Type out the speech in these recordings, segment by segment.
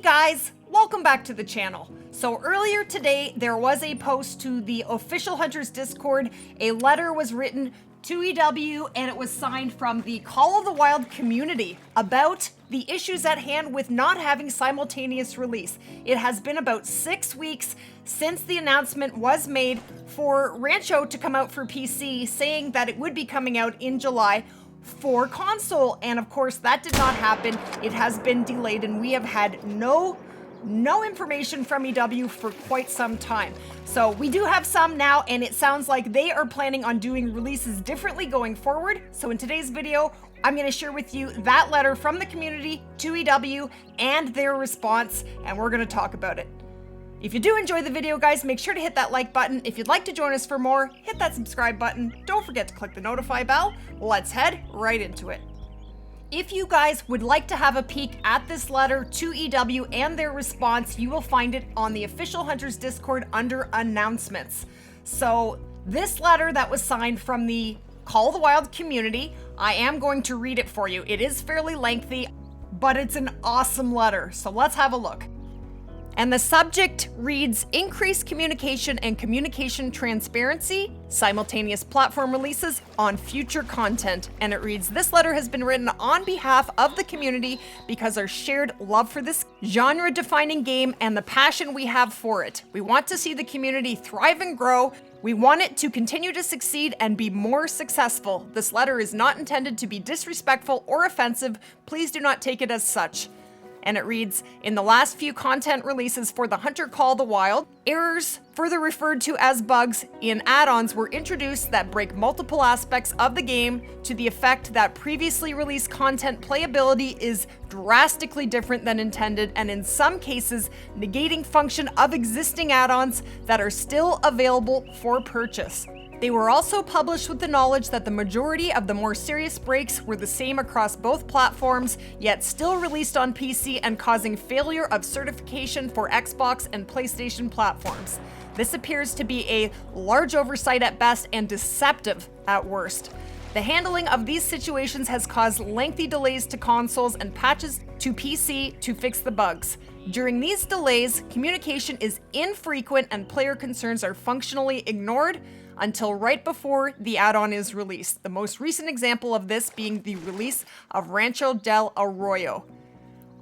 guys, welcome back to the channel. So earlier today, there was a post to the official Hunters Discord. A letter was written to EW and it was signed from the Call of the Wild community about the issues at hand with not having simultaneous release. It has been about 6 weeks since the announcement was made for Rancho to come out for PC, saying that it would be coming out in July for console, and of course that did not happen. It has been delayed and we have had no information from EW for quite some time. So we do have some now, and it sounds like they are planning on doing releases differently going forward. So in today's video, I'm going to share with you that letter from the community to EW and their response, and we're going to talk about it. If you do enjoy the video, guys, make sure to hit that like button. If you'd like to join us for more, hit that subscribe button. Don't forget to click the notify bell. Let's head right into it. If you guys would like to have a peek at this letter to EW and their response, you will find it on the official Hunters Discord under announcements. So this letter that was signed from the Call of the Wild community, I am going to read it for you. It is fairly lengthy, but it's an awesome letter. So let's have a look. And the subject reads, increased communication and communication transparency, simultaneous platform releases on future content. And it reads, this letter has been written on behalf of the community because our shared love for this genre-defining game and the passion we have for it. We want to see the community thrive and grow. We want it to continue to succeed and be more successful. This letter is not intended to be disrespectful or offensive. Please do not take it as such. And it reads, in the last few content releases for the Hunter Call the Wild, errors, further referred to as bugs, in add-ons were introduced that break multiple aspects of the game to the effect that previously released content playability is drastically different than intended, and in some cases, negating function of existing add-ons that are still available for purchase. They were also published with the knowledge that the majority of the more serious breaks were the same across both platforms, yet still released on PC and causing failure of certification for Xbox and PlayStation platforms. This appears to be a large oversight at best and deceptive at worst. The handling of these situations has caused lengthy delays to consoles and patches to PC to fix the bugs. During these delays, communication is infrequent and player concerns are functionally ignored until right before the add-on is released. The most recent example of this being the release of Rancho Del Arroyo.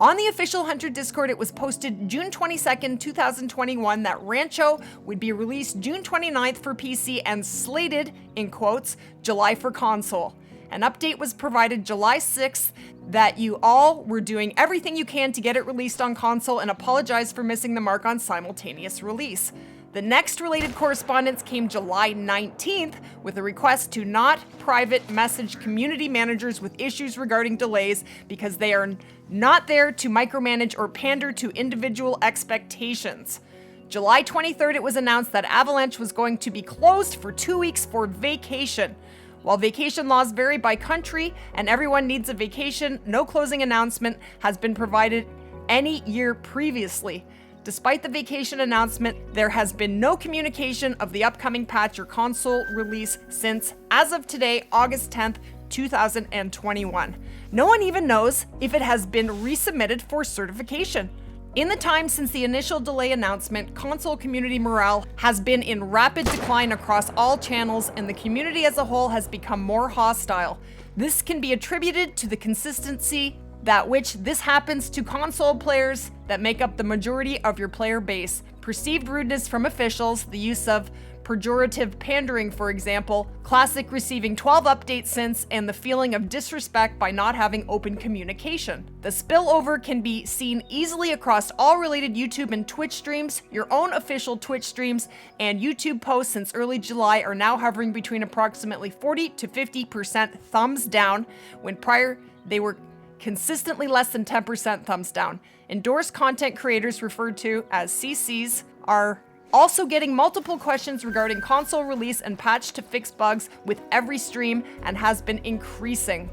On the official Hunter Discord, it was posted June 22nd, 2021 that Rancho would be released June 29th for PC and slated, in quotes, July for console. An update was provided July 6th that you all were doing everything you can to get it released on console and apologize for missing the mark on simultaneous release. The next related correspondence came July 19th with a request to not private message community managers with issues regarding delays because they are not there to micromanage or pander to individual expectations. July 23rd, it was announced that Avalanche was going to be closed for 2 weeks for vacation. While vacation laws vary by country and everyone needs a vacation, no closing announcement has been provided any year previously. Despite the vacation announcement, there has been no communication of the upcoming patch or console release since, as of today, August 10th, 2021. No one even knows if it has been resubmitted for certification. In the time since the initial delay announcement, console community morale has been in rapid decline across all channels, and the community as a whole has become more hostile. This can be attributed to the consistency that which this happens to console players that make up the majority of your player base. Perceived rudeness from officials, the use of pejorative pandering, for example, classic receiving 12 updates since, and the feeling of disrespect by not having open communication. The spillover can be seen easily across all related YouTube and Twitch streams. Your own official Twitch streams and YouTube posts since early July are now hovering between approximately 40 to 50% thumbs down, when prior they were consistently less than 10% thumbs down. Endorsed content creators, referred to as CCs, are also getting multiple questions regarding console release and patch to fix bugs with every stream, and has been increasing.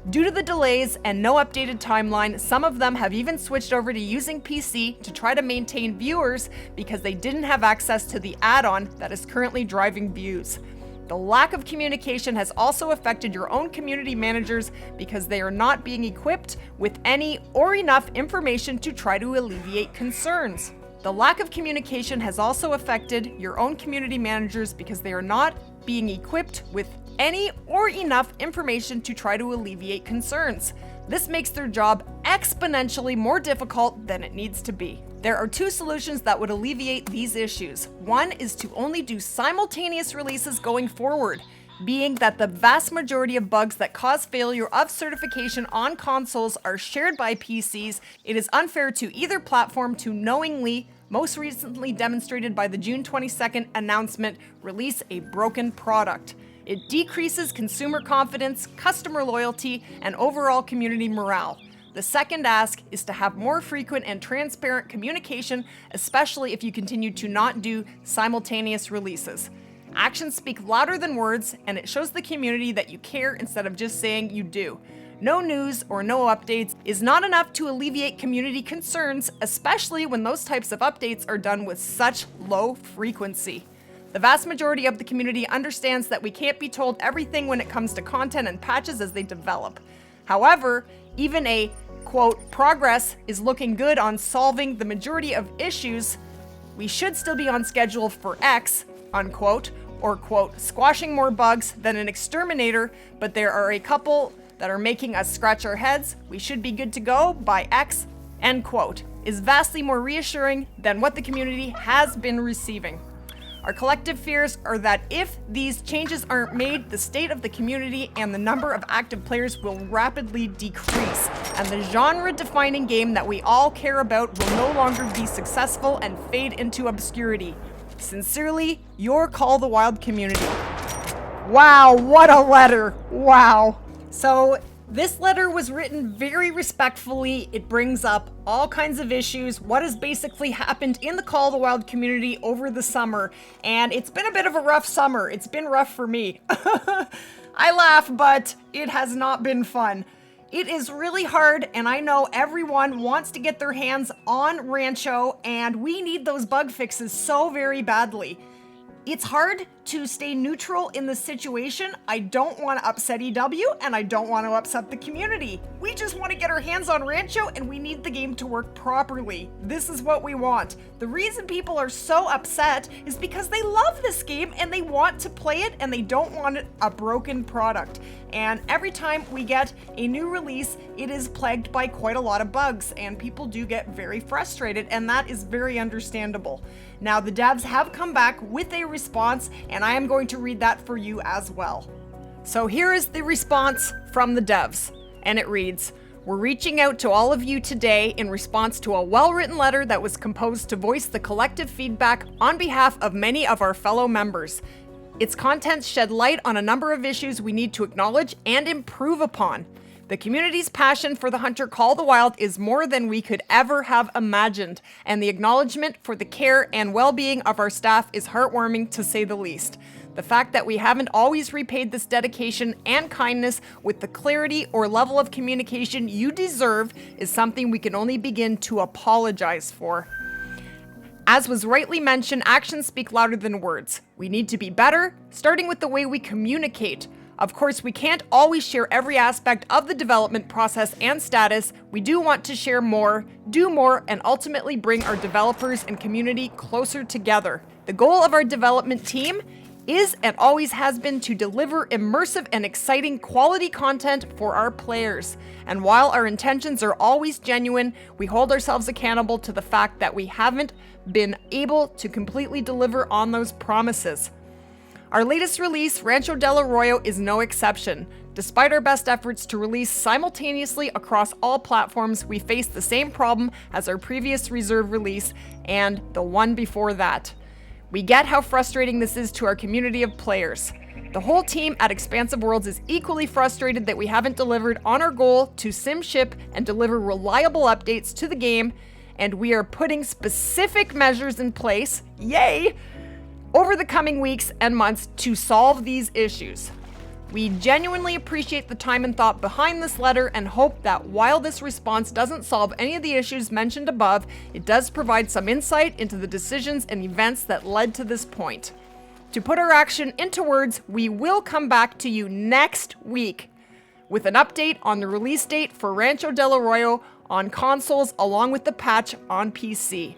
Due to the delays and no updated timeline, some of them have even switched over to using PC to try to maintain viewers because they didn't have access to the add-on that is currently driving views. The lack of communication has also affected your own community managers because they are not being equipped with any or enough information to try to alleviate concerns. The lack of communication has also affected your own community managers because they are not being equipped with any or enough information to try to alleviate concerns. This makes their job exponentially more difficult than it needs to be. There are two solutions that would alleviate these issues. One is to only do simultaneous releases going forward, being that the vast majority of bugs that cause failure of certification on consoles are shared by PCs. It is unfair to either platform to knowingly, most recently demonstrated by the June 22nd announcement, release a broken product. It decreases consumer confidence, customer loyalty, and overall community morale. The second ask is to have more frequent and transparent communication, especially if you continue to not do simultaneous releases. Actions speak louder than words, and it shows the community that you care instead of just saying you do. No news or no updates is not enough to alleviate community concerns, especially when those types of updates are done with such low frequency. The vast majority of the community understands that we can't be told everything when it comes to content and patches as they develop. However, even a quote, progress is looking good on solving the majority of issues, we should still be on schedule for X, unquote, or quote, squashing more bugs than an exterminator, but there are a couple that are making us scratch our heads. We should be good to go by X, end quote, is vastly more reassuring than what the community has been receiving. Our collective fears are that if these changes aren't made, the state of the community and the number of active players will rapidly decrease, and the genre-defining game that we all care about will no longer be successful and fade into obscurity. Sincerely, your Call the Wild community. Wow, what a letter! Wow. So, this letter was written very respectfully. It brings up all kinds of issues, what has basically happened in the Call of the Wild community over the summer, and it's been a bit of a rough summer. It's been rough for me. I laugh, but it has not been fun. It is really hard, and I know everyone wants to get their hands on Rancho, and we need those bug fixes so very badly. It's hard to stay neutral in the situation. I don't want to upset EW, and I don't want to upset the community. We just want to get our hands on Rancho, and we need the game to work properly. This is what we want. The reason people are so upset is because they love this game, and they want to play it, and they don't want a broken product. And every time we get a new release, it is plagued by quite a lot of bugs, and people do get very frustrated, and that is very understandable. Now, the devs have come back with a response, and I am going to read that for you as well. So here is the response from the devs, and it reads, "We're reaching out to all of you today in response to a well-written letter that was composed to voice the collective feedback on behalf of many of our fellow members. Its contents shed light on a number of issues we need to acknowledge and improve upon. The community's passion for the hunter Call the Wild is more than we could ever have imagined, and the acknowledgement for the care and well-being of our staff is heartwarming to say the least. The fact that we haven't always repaid this dedication and kindness with the clarity or level of communication you deserve is something we can only begin to apologize for. As was rightly mentioned, actions speak louder than words. We need to be better, starting with the way we communicate. Of course, we can't always share every aspect of the development process and status. We do want to share more, do more, and ultimately bring our developers and community closer together. The goal of our development team is and always has been to deliver immersive and exciting quality content for our players. And while our intentions are always genuine, we hold ourselves accountable to the fact that we haven't been able to completely deliver on those promises. Our latest release, Rancho Del Arroyo, is no exception. Despite our best efforts to release simultaneously across all platforms, we face the same problem as our previous reserve release and the one before that. We get how frustrating this is to our community of players. The whole team at Expansive Worlds is equally frustrated that we haven't delivered on our goal to sim ship and deliver reliable updates to the game, and we are putting specific measures in place, yay, over the coming weeks and months to solve these issues. We genuinely appreciate the time and thought behind this letter and hope that while this response doesn't solve any of the issues mentioned above, it does provide some insight into the decisions and events that led to this point. to put our action into words, we will come back to you next week with an update on the release date for Rancho Del Arroyo on consoles, along with the patch on PC.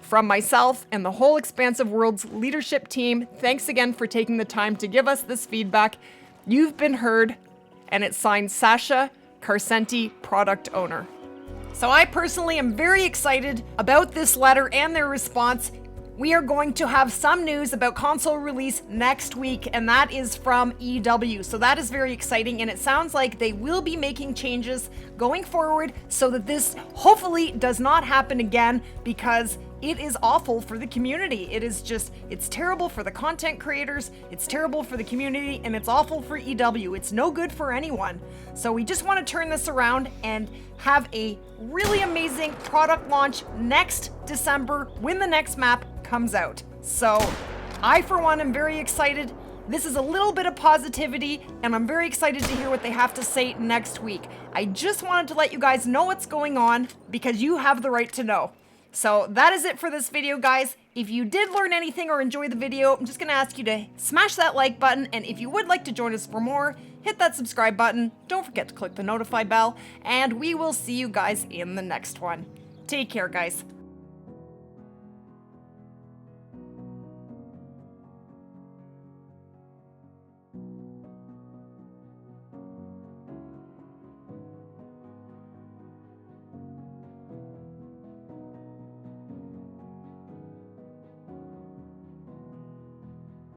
From myself and the whole Expansive Worlds leadership team, thanks again for taking the time to give us this feedback. You've been heard, and it's signed Sasha Carcenti, product owner. So I personally am very excited about this letter and their response. We are going to have some news about console release next week, and that is from EW. So that is very exciting, and it sounds like they will be making changes going forward so that this hopefully does not happen again, because it is awful for the community. It's terrible for the content creators, it's terrible for the community, and it's awful for EW. It's no good for anyone. So we just want to turn this around and have a really amazing product launch next December when the next map comes out. So I, for one, am very excited. This is a little bit of positivity, and I'm very excited to hear what they have to say next week. I just wanted to let you guys know what's going on because you have the right to know. So that is it for this video, guys. If you did learn anything or enjoy the video, I'm just gonna ask you to smash that like button, and if you would like to join us for more, hit that subscribe button. Don't forget to click the notify bell, and we will see you guys in the next one. Take care, guys.